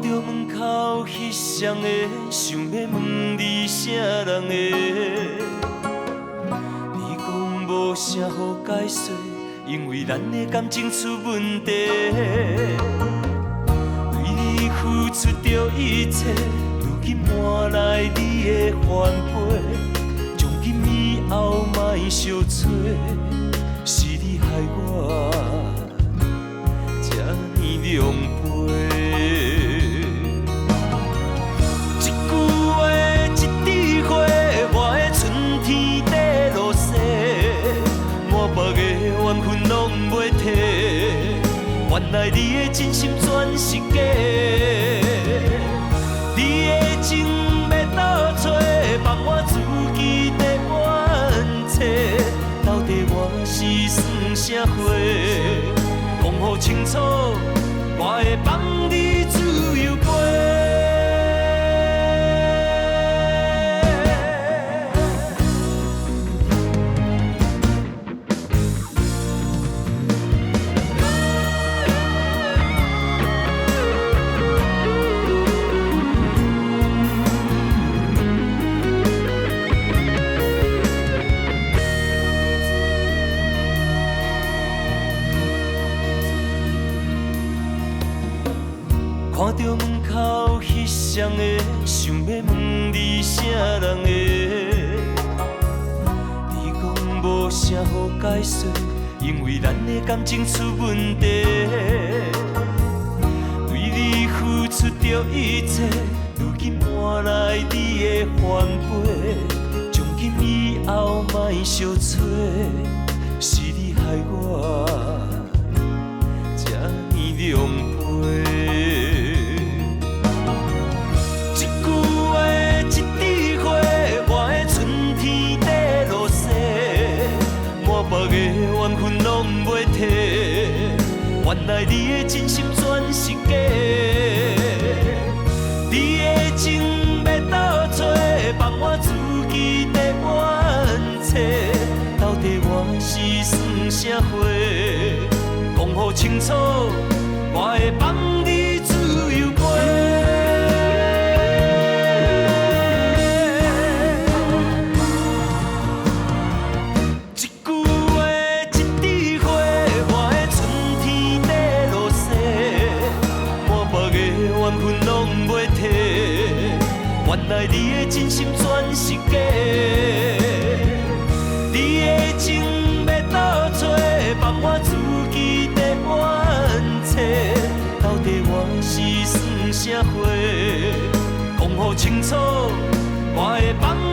着门口彼双的，想要问你啥人的？你讲无啥好解释，因为咱的感情出问题。为你付出着一切，如今换来你的反背。从今以后莫相找，是你害我这呢狼狽。一句话，一枝花，我的春天在落雪，满目的缘分拢袂退。原来你的真心全是假，你的情要倒找，放我自己在冤切。到底我是算啥货？讲好清楚，我会放你自由飞。看着门口彼双的，想要问你啥人的？你讲无啥好解释，因为咱的感情出问题。为你付出着一切，如今换来你的反背。从今以后莫相找，是你害我这呢狼狽。缘分拢袂退，原来你的真心全是假，你的情要倒找，放我自己在冤切。到底我是算啥货？讲好清楚，我会放你自由飞。原来你的真心全是假，你的情要倒找，放我自己在冤切。到底我是算啥货？讲好清楚，我会放。